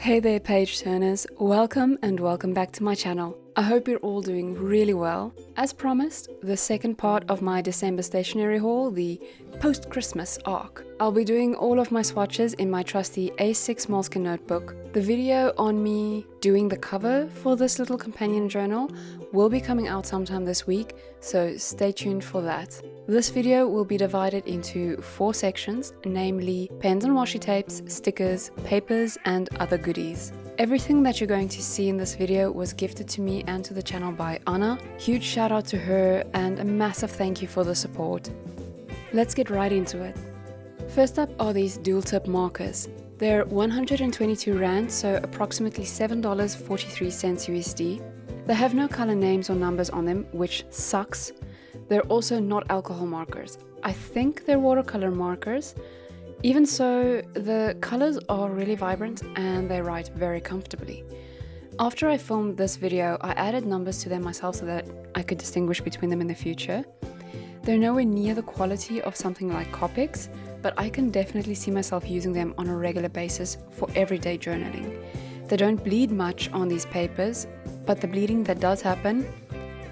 Hey there page turners, welcome back to my channel. I hope you're all doing really well. As promised, the second part of my December stationery haul, the post-Christmas arc. I'll be doing all of my swatches in my trusty A6 Moleskine notebook. The video on me doing the cover for this little companion journal will be coming out sometime this week, so stay tuned for that. This video will be divided into 4 sections, namely pens and washi tapes, stickers, papers, and other goodies. Everything that you're going to see in this video was gifted to me and to the channel by Anna. Huge shout out to her and a massive thank you for the support. Let's get right into it. First up are these dual tip markers. They're 122 Rand, so approximately $7.43 USD. They have no color names or numbers on them, which sucks. They're also not alcohol markers. I think they're watercolor markers. Even so, the colors are really vibrant and they write very comfortably. After I filmed this video, I added numbers to them myself so that I could distinguish between them in the future. They're nowhere near the quality of something like Copics, but I can definitely see myself using them on a regular basis for everyday journaling. They don't bleed much on these papers, but the bleeding that does happen,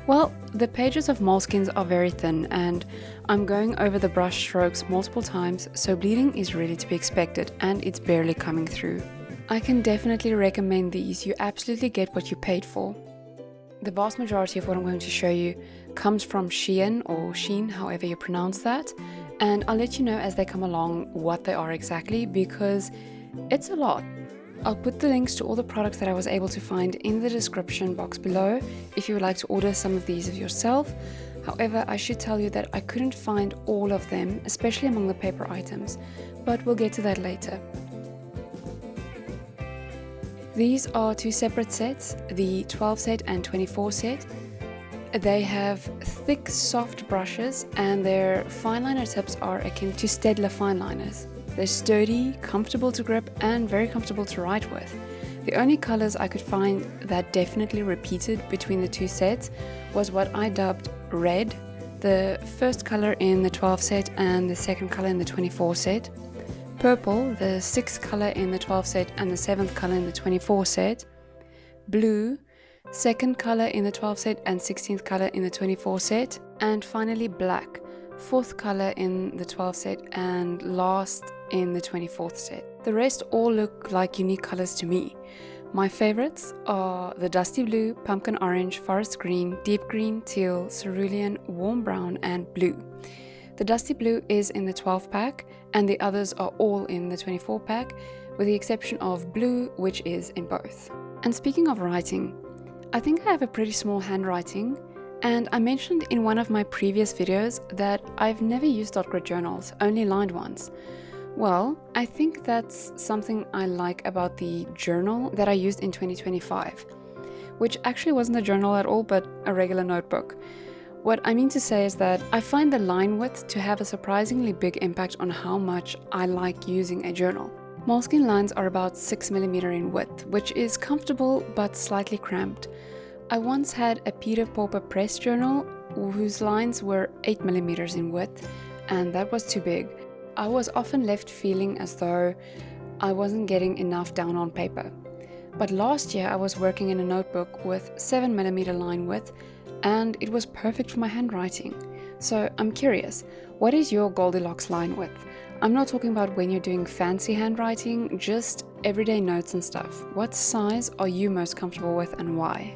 well, the pages of Moleskines are very thin and I'm going over the brush strokes multiple times, so bleeding is really to be expected and it's barely coming through. I can definitely recommend these, you absolutely get what you paid for. The vast majority of what I'm going to show you comes from Shein or Shein, however you pronounce that, and I'll let you know as they come along what they are exactly because it's a lot. I'll put the links to all the products that I was able to find in the description box below if you would like to order some of these of yourself. However, I should tell you that I couldn't find all of them, especially among the paper items, but we'll get to that later. These are 2 separate sets, the 12 set and 24 set. They have thick, soft brushes and their fine liner tips are akin to Staedtler fine liners. They're sturdy, comfortable to grip, and very comfortable to write with. The only colors I could find that definitely repeated between the 2 sets was what I dubbed red, the first color in the 12 set and the second color in the 24 set, purple, the 6th color in the 12 set and the 7th color in the 24 set, blue, 2nd color in the 12 set and 16th color in the 24 set, and finally black, 4th color in the 12 set and last in the 24th set. The rest all look like unique colors to me. My favorites are the dusty blue, pumpkin orange, forest green, deep green, teal, cerulean, warm brown, and blue. The dusty blue is in the 12 pack and the others are all in the 24 pack with the exception of blue, which is in both. And speaking of writing, I think I have a pretty small handwriting, and I mentioned in one of my previous videos that I've never used dot grid journals, only lined ones. Well, I think that's something I like about the journal that I used in 2025, which actually wasn't a journal at all, but a regular notebook. What I mean to say is that I find the line width to have a surprisingly big impact on how much I like using a journal. Moleskine lines are about 6mm in width, which is comfortable but slightly cramped. I once had a Peter Pauper press journal whose lines were 8mm in width, and that was too big. I was often left feeling as though I wasn't getting enough down on paper. But last year I was working in a notebook with 7mm line width, and it was perfect for my handwriting. So I'm curious, what is your Goldilocks line width? I'm not talking about when you're doing fancy handwriting, just everyday notes and stuff. What size are you most comfortable with and why?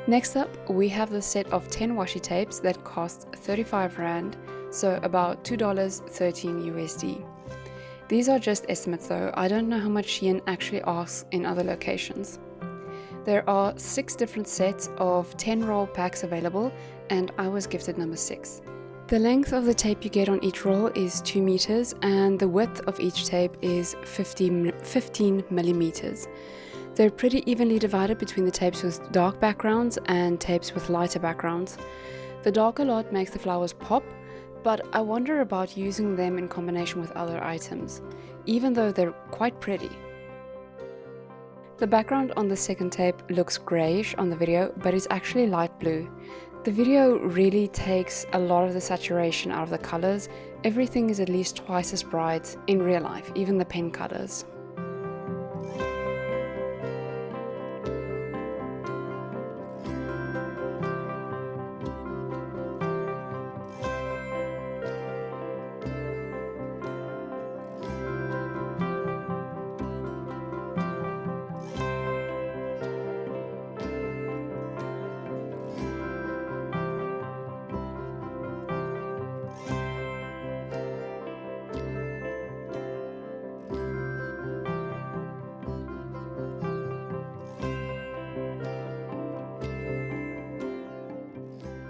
Next up, we have the set of 10 washi tapes that cost 35 Rand, so about $2.13 USD. These are just estimates though, I don't know how much Shein actually asks in other locations. There are 6 different sets of 10 roll packs available, and I was gifted number 6. The length of the tape you get on each roll is 2 meters, and the width of each tape is 15 millimeters. They're pretty evenly divided between the tapes with dark backgrounds and tapes with lighter backgrounds. The darker lot makes the flowers pop, but I wonder about using them in combination with other items, even though they're quite pretty. The background on the second tape looks greyish on the video, but is actually light blue. The video really takes a lot of the saturation out of the colors. Everything is at least twice as bright in real life, even the pen colors.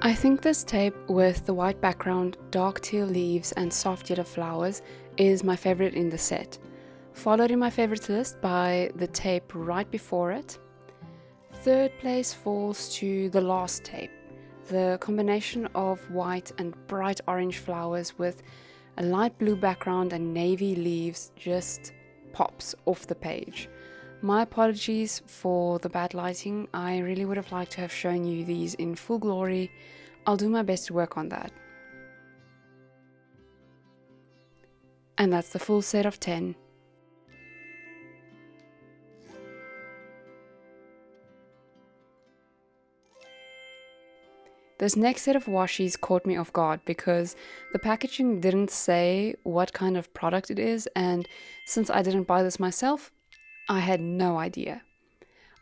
I think this tape with the white background, dark teal leaves and soft yellow flowers is my favorite in the set, followed in my favorites list by the tape right before it. Third place falls to the last tape. The combination of white and bright orange flowers with a light blue background and navy leaves just pops off the page. My apologies for the bad lighting. I really would have liked to have shown you these in full glory. I'll do my best to work on that. And that's the full set of 10. This next set of washies caught me off guard because the packaging didn't say what kind of product it is, and since I didn't buy this myself, I had no idea.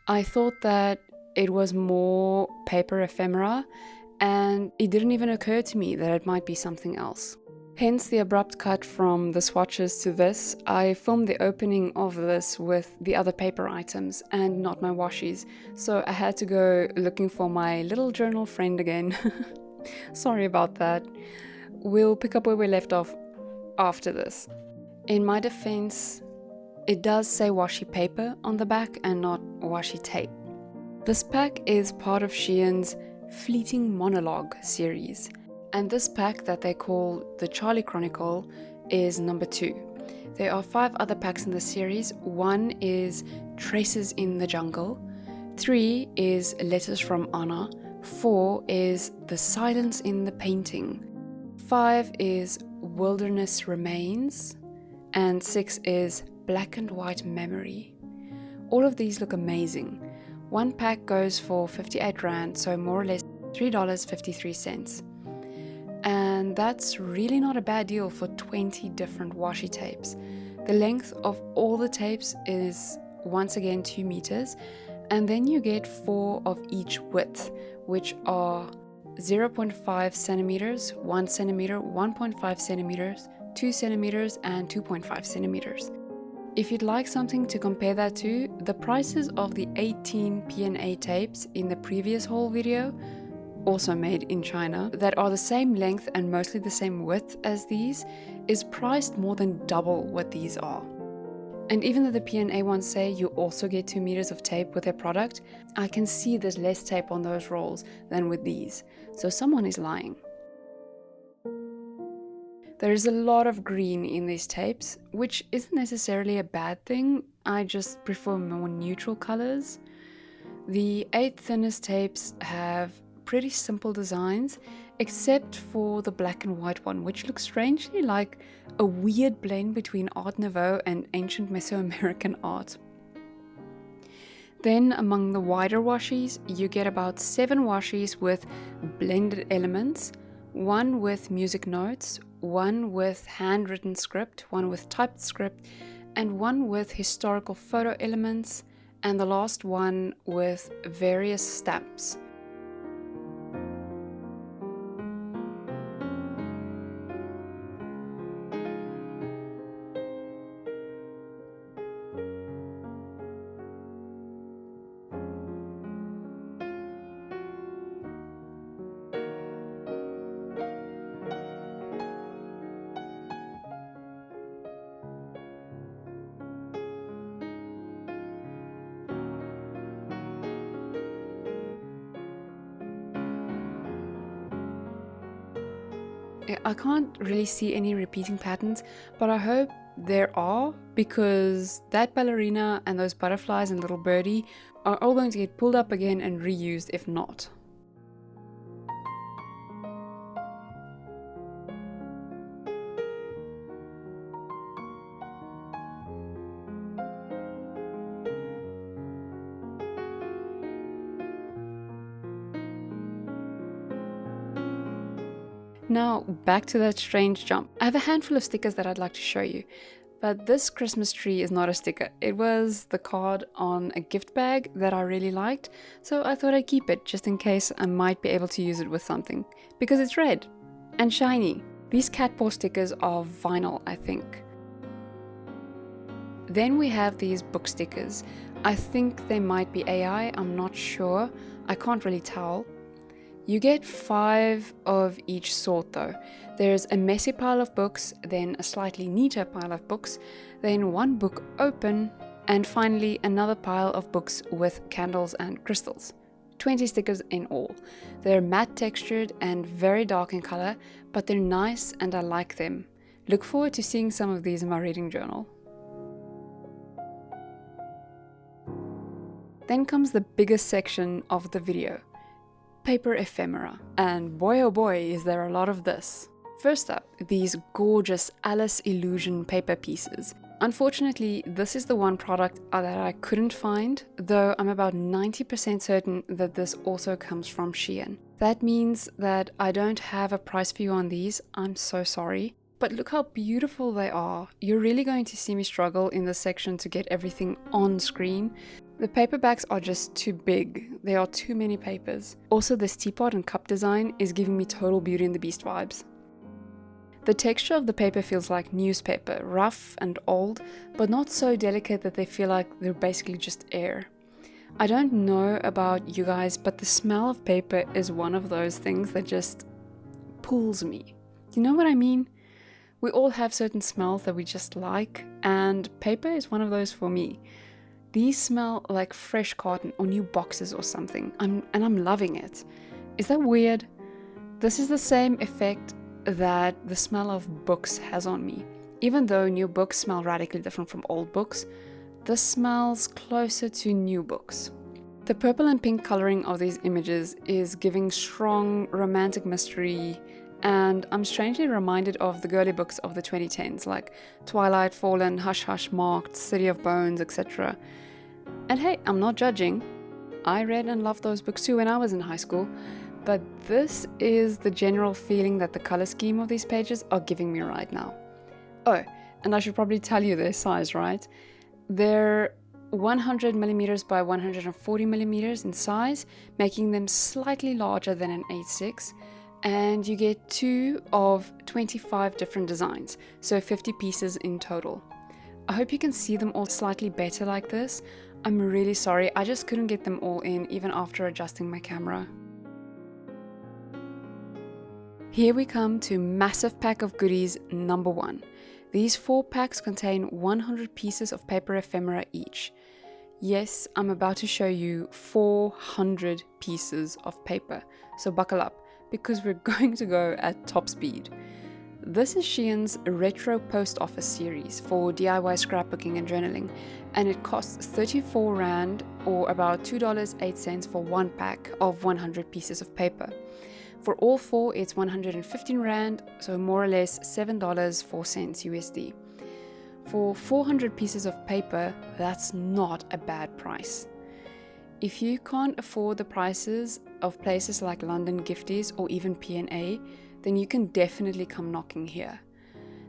I thought that it was more paper ephemera, and it didn't even occur to me that it might be something else. Hence the abrupt cut from the swatches to this. I filmed the opening of this with the other paper items and not my washies, so I had to go looking for my little journal friend again. Sorry about that. We'll pick up where we left off after this. In my defense, it does say washi paper on the back and not washi tape. This pack is part of Shein's Fleeting Monologue series, and this pack that they call the Charlie Chronicle is number 2. There are 5 other packs in the series. 1 is Traces in the Jungle, 3 is Letters from Anna, 4 is The Silence in the Painting, 5 is Wilderness Remains, and 6 is Black and White Memory. All of these look amazing. One pack goes for 58 Rand, so more or less $3.53. And that's really not a bad deal for 20 different washi tapes. The length of all the tapes is once again 2 meters, and then you get 4 of each width, which are 0.5 centimeters, 1 centimeter, 1.5 centimeters, 2 centimeters, and 2.5 centimeters. If you'd like something to compare that to, the prices of the 18 P&A tapes in the previous haul video, also made in China, that are the same length and mostly the same width as these, is priced more than double what these are. And even though the P&A ones say you also get 2 meters of tape with their product, I can see there's less tape on those rolls than with these, so someone is lying. There is a lot of green in these tapes, which isn't necessarily a bad thing. I just prefer more neutral colors. The 8 thinnest tapes have pretty simple designs, except for the black and white one, which looks strangely like a weird blend between Art Nouveau and ancient Mesoamerican art. Then among the wider washies, you get about 7 washies with blended elements, 1 with music notes, 1 with handwritten script, 1 with typed script, and 1 with historical photo elements, and the last one with various stamps. I can't really see any repeating patterns, but I hope there are, because that ballerina and those butterflies and little birdie are all going to get pulled up again and reused if not. Now, back to that strange jump. I have a handful of stickers that I'd like to show you, but this Christmas tree is not a sticker. It was the card on a gift bag that I really liked, so I thought I'd keep it just in case I might be able to use it with something, because it's red and shiny. These cat paw stickers are vinyl, I think. Then we have these book stickers. I think they might be AI, I'm not sure. I can't really tell. You get 5 of each sort though. There's a messy pile of books, then a slightly neater pile of books, then one book open, and finally another pile of books with candles and crystals. 20 stickers in all. They're matte textured and very dark in color, but they're nice and I like them. Look forward to seeing some of these in my reading journal. Then comes the biggest section of the video. Paper ephemera, and boy oh boy is there a lot of this. First up, these gorgeous Alice Illusion paper pieces. Unfortunately, this is the one product that I couldn't find, though I'm about 90% certain that this also comes from Shein. That means that I don't have a price for you on these, I'm so sorry. But look how beautiful they are. You're really going to see me struggle in this section to get everything on screen. The paperbacks are just too big. There are too many papers. Also, this teapot and cup design is giving me total Beauty and the Beast vibes. The texture of the paper feels like newspaper, rough and old, but not so delicate that they feel like they're basically just air. I don't know about you guys, but the smell of paper is one of those things that just pulls me. You know what I mean? We all have certain smells that we just like, and paper is one of those for me. These smell like fresh cotton or new boxes or something, and I'm loving it. Is that weird? This is the same effect that the smell of books has on me. Even though new books smell radically different from old books, this smells closer to new books. The purple and pink coloring of these images is giving strong romantic mystery, and I'm strangely reminded of the girly books of the 2010s like Twilight, Fallen, Hush Hush, Marked, City of Bones, etc. And hey, I'm not judging. I read and loved those books too when I was in high school, but this is the general feeling that the color scheme of these pages are giving me right now. Oh, and I should probably tell you their size, right? They're 100mm by 140mm in size, making them slightly larger than an A6. And you get 2 of 25 different designs, so 50 pieces in total. I hope you can see them all slightly better like this. I'm really sorry, I just couldn't get them all in even after adjusting my camera. Here we come to massive pack of goodies number 1. These 4 packs contain 100 pieces of paper ephemera each. Yes, I'm about to show you 400 pieces of paper, so buckle up, because we're going to go at top speed. This is Shein's Retro Post Office series for DIY scrapbooking and journaling, and it costs 34 Rand or about $2.08 for one pack of 100 pieces of paper. For all 4, it's 115 Rand, so more or less $7.04 USD. For 400 pieces of paper, that's not a bad price. If you can't afford the prices of places like London Gifties or even P&A, then you can definitely come knocking here.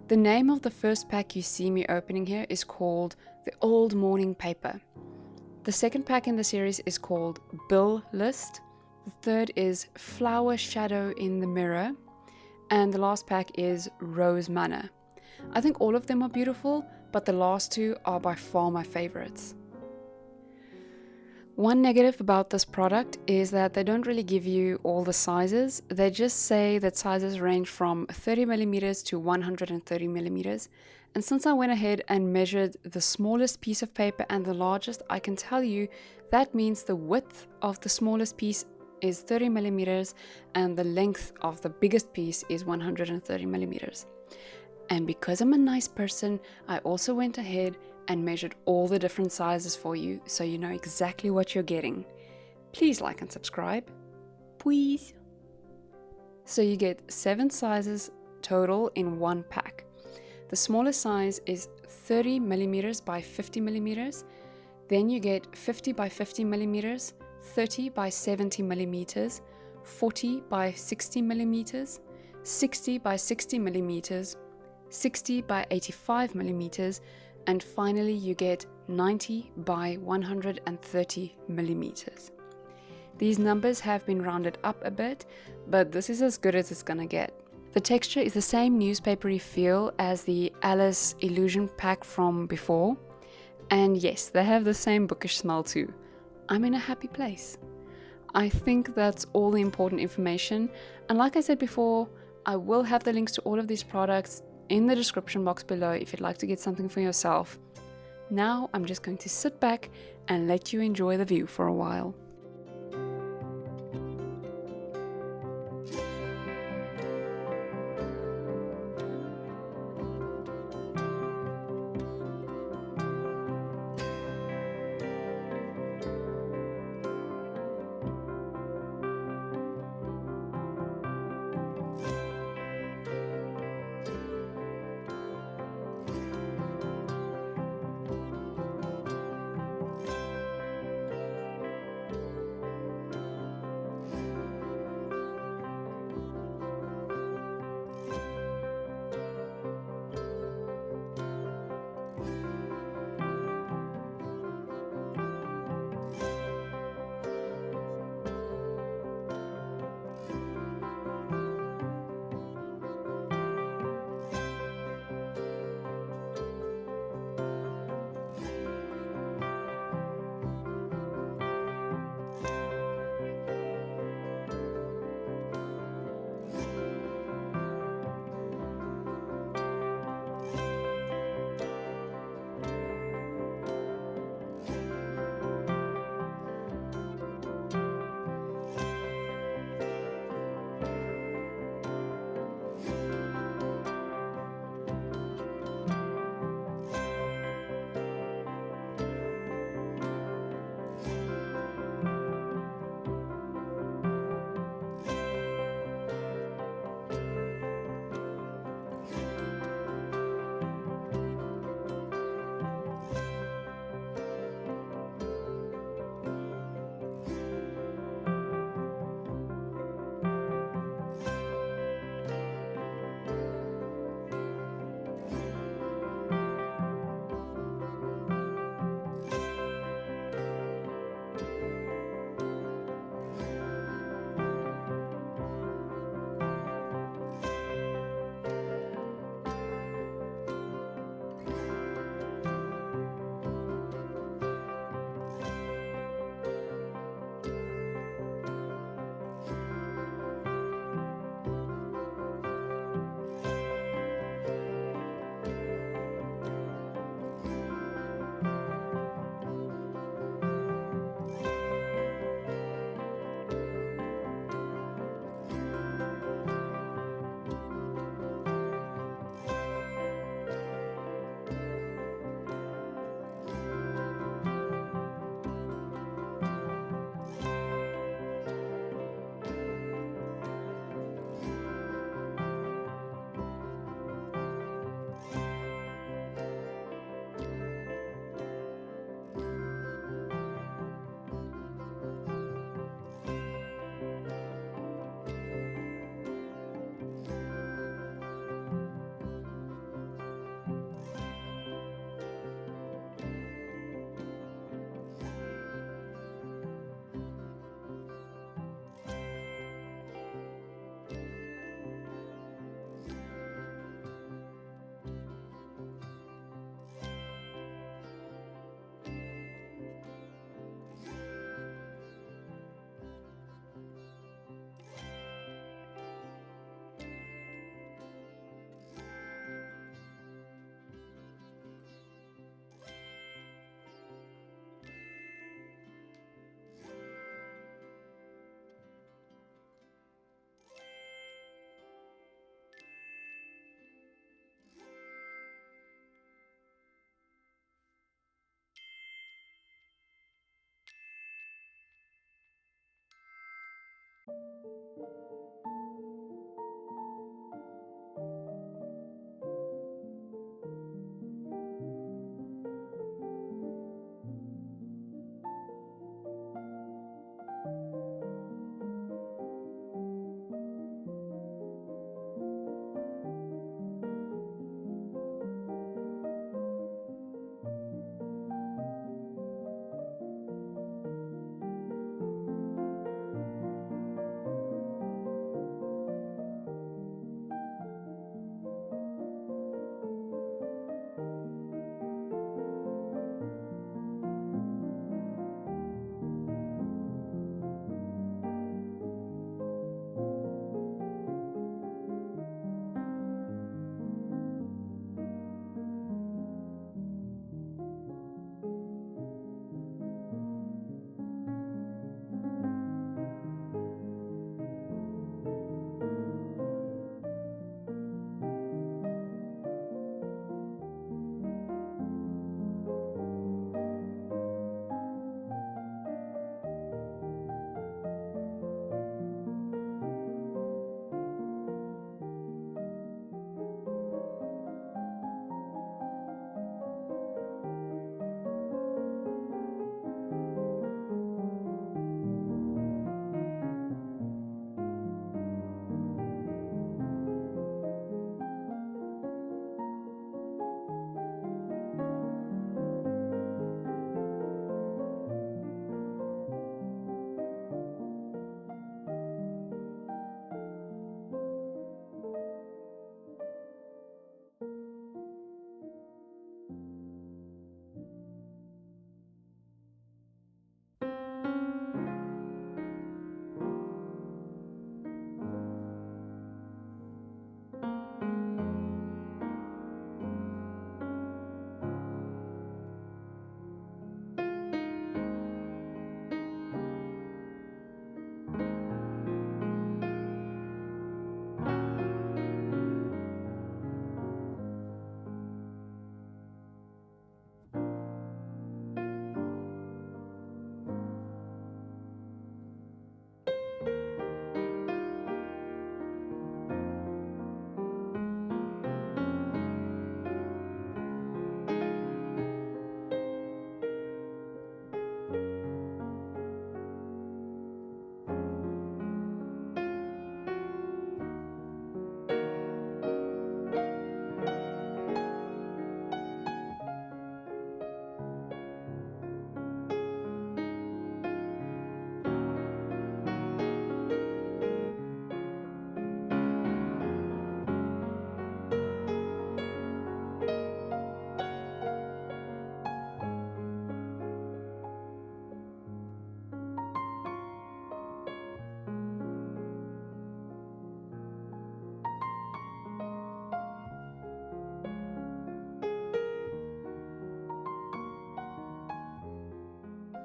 The name of the first pack you see me opening here is called The Old Morning Paper. The second pack in the series is called Bill List. The third is Flower Shadow in the Mirror. And the last pack is Rose Manor. I think all of them are beautiful, but the last 2 are by far my favorites. One negative about this product is that they don't really give you all the sizes. They just say that sizes range from 30mm to 130mm. And since I went ahead and measured the smallest piece of paper and the largest, I can tell you that means the width of the smallest piece is 30 millimeters and the length of the biggest piece is 130 millimeters. And because I'm a nice person, I also went ahead and measured all the different sizes for you so you know exactly what you're getting. Please like and subscribe. Please. So you get 7 sizes total in one pack. The smallest size is 30 millimeters by 50 millimeters. Then you get 50 by 50 millimeters, 30 by 70 millimeters, 40 by 60 millimeters, 60 by 60 millimeters, 60 by 85 millimeters, and finally you get 90 by 130 millimeters. These numbers have been rounded up a bit, but this is as good as it's gonna get. The texture is the same newspapery feel as the Alice Illusion pack from before. And yes, they have the same bookish smell too. I'm in a happy place. I think that's all the important information. And like I said before, I will have the links to all of these products in the description box below if you'd like to get something for yourself. Now I'm just going to sit back and let you enjoy the view for a while.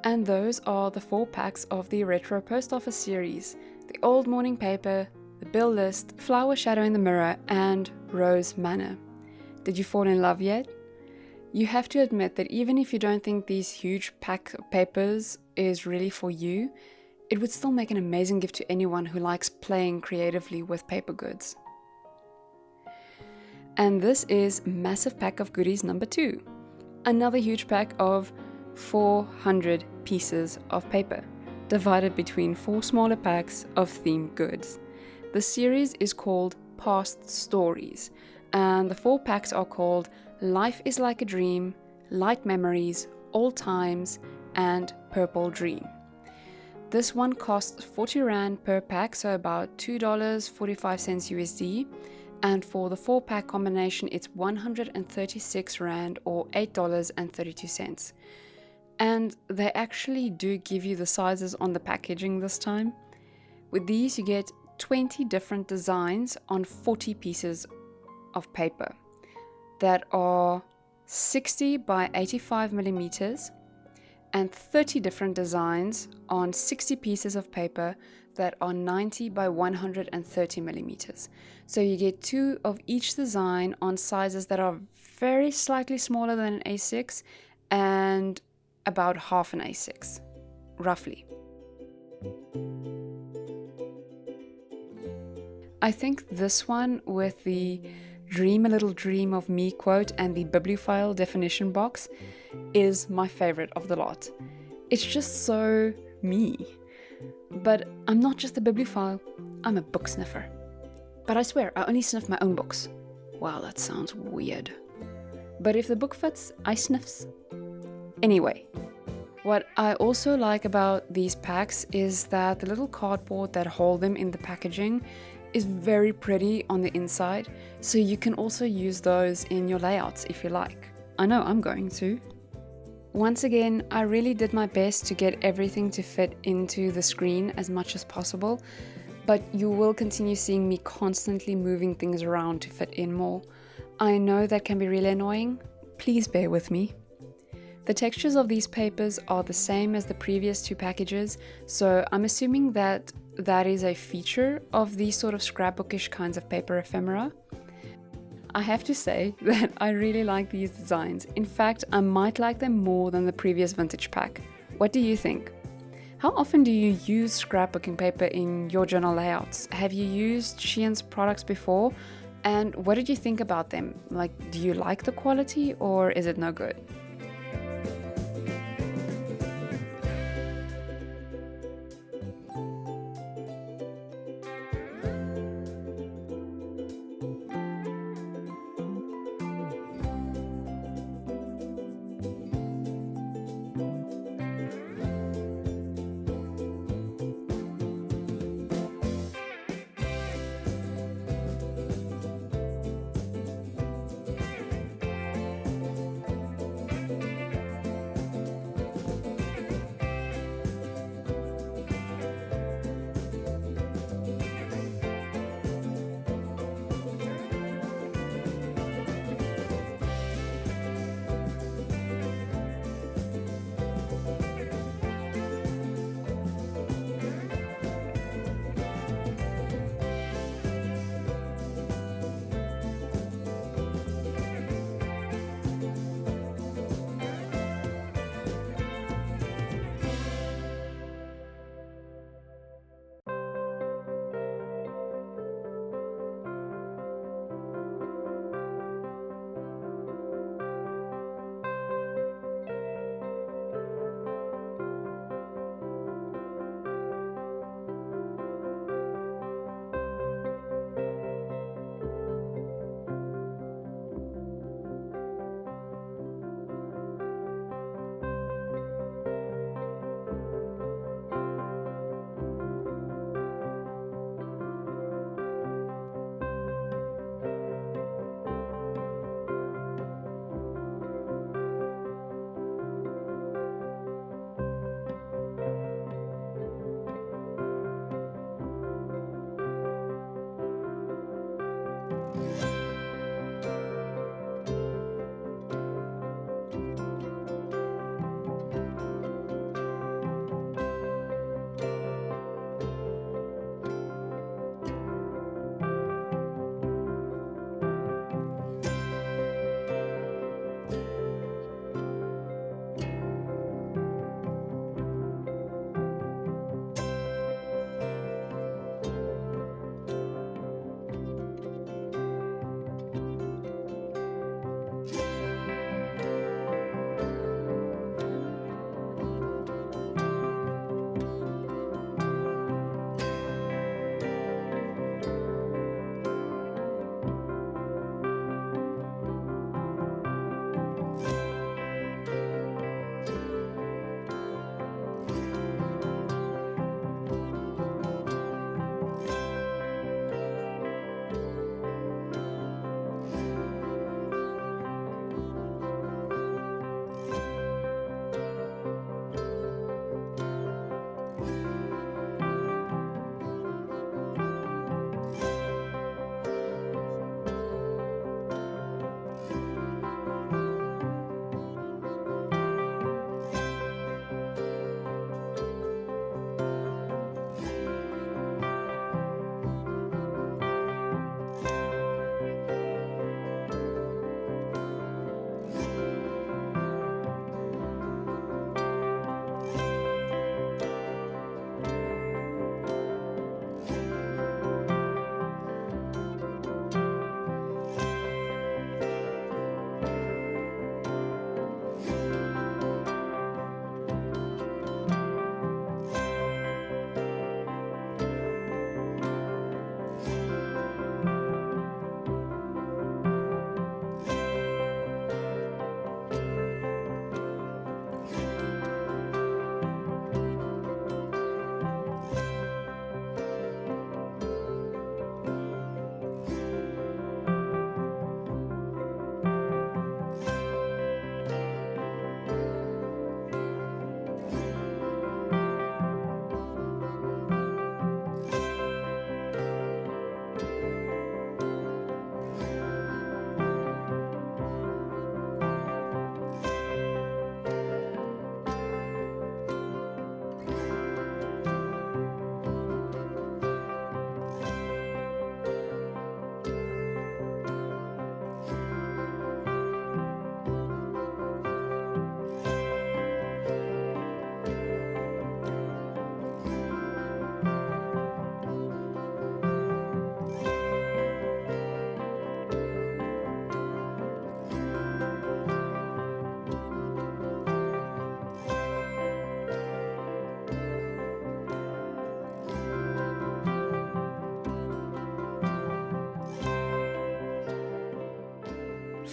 And those are the 4 packs of the Retro Post Office series: the Old Morning Paper, the Bill List, Flower Shadow in the Mirror, and Rose Manor. Did you fall in love yet? You have to admit that even if you don't think these huge pack of papers is really for you, it would still make an amazing gift to anyone who likes playing creatively with paper goods. And this is massive pack of goodies number 2. Another huge pack of 400 pieces of paper, divided between 4 smaller packs of themed goods. The series is called Past Stories, and the 4 packs are called Life is Like a Dream, Light Memories, Old Times, and Purple Dream. This one costs 40 Rand per pack, so about $2.45 USD. And for the 4 pack combination, it's 136 Rand or $8.32. And they actually do give you the sizes on the packaging this time. With these, you get 20 different designs on 40 pieces of paper that are 60 by 85 millimeters, and 30 different designs on 60 pieces of paper that are 90 by 130 millimeters. So you get 2 of each design on sizes that are very slightly smaller than an A6 and about half an A6, roughly. I think this one with the "Dream a Little Dream of Me" quote and the bibliophile definition box is my favorite of the lot. It's just so me. But I'm not just a bibliophile, I'm a book sniffer. But I swear, I only sniff my own books. Wow, that sounds weird. But if the book fits, I sniffs. Anyway, what I also like about these packs is that the little cardboard that hold them in the packaging is very pretty on the inside, so you can also use those in your layouts if you like. I know I'm going to. Once again, I really did my best to get everything to fit into the screen as much as possible, but you will continue seeing me constantly moving things around to fit in more. I know that can be really annoying. Please bear with me. The textures of these papers are the same as the previous two packages, so I'm assuming that that is a feature of these sort of scrapbookish kinds of paper ephemera. I have to say that I really like these designs. In fact, I might like them more than the previous vintage pack. What do you think? How often do you use scrapbooking paper in your journal layouts? Have you used Shein's products before? And what did you think about them? Like, do you like the quality or is it no good?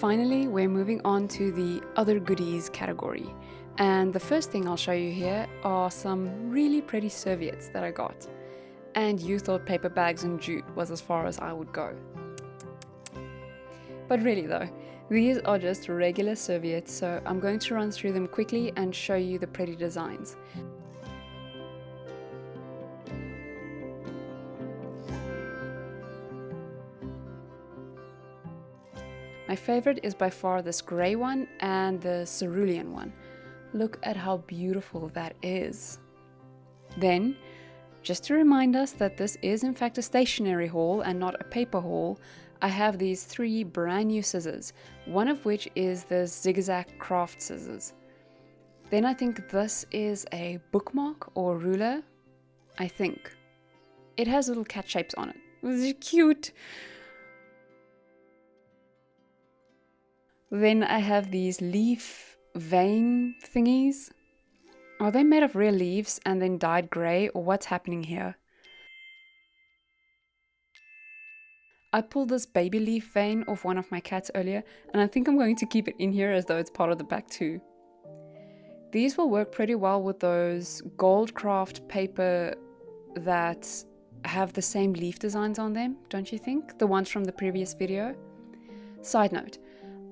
Finally, we're moving on to the other goodies category. And the first thing I'll show you here are some really pretty serviettes that I got. And you thought paper bags and jute was as far as I would go. But really though, these are just regular serviettes, so I'm going to run through them quickly and show you the pretty designs. My favorite is by far this grey one and the cerulean one. Look at how beautiful that is. Then, just to remind us that this is in fact a stationery haul and not a paper haul, I have these 3 brand new scissors, one of which is the zigzag craft scissors. Then I think this is a bookmark or ruler, I think. It has little cat shapes on it. It's cute. Then I have these leaf vein thingies. Are they made of real leaves and then dyed grey, or what's happening here? I pulled this baby leaf vein off one of my cats earlier, and I think I'm going to keep it in here as though it's part of the back too. These will work pretty well with those gold craft paper that have the same leaf designs on them, don't you think? The ones from the previous video. Side note,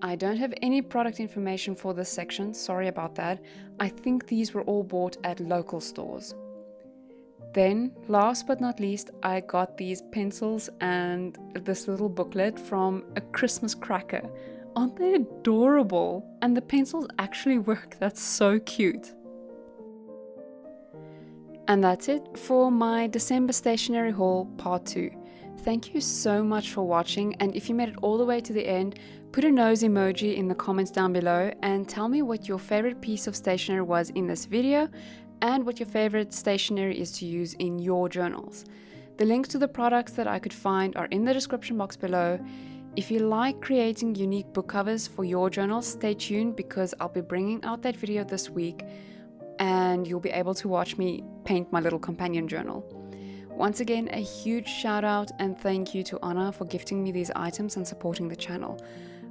I don't have any product information for this section, sorry about that. I think these were all bought at local stores. Then, last but not least, I got these pencils and this little booklet from a Christmas cracker. Aren't they adorable? And the pencils actually work, that's so cute. And that's it for my December stationery haul part 2. Thank you so much for watching, and if you made it all the way to the end, put a nose emoji in the comments down below and tell me what your favorite piece of stationery was in this video and what your favorite stationery is to use in your journals. The links to the products that I could find are in the description box below. If you like creating unique book covers for your journals, stay tuned because I'll be bringing out that video this week and you'll be able to watch me paint my little companion journal. Once again, a huge shout out and thank you to Anna for gifting me these items and supporting the channel.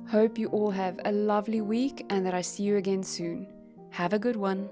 Hope you all have a lovely week and that I see you again soon. Have a good one.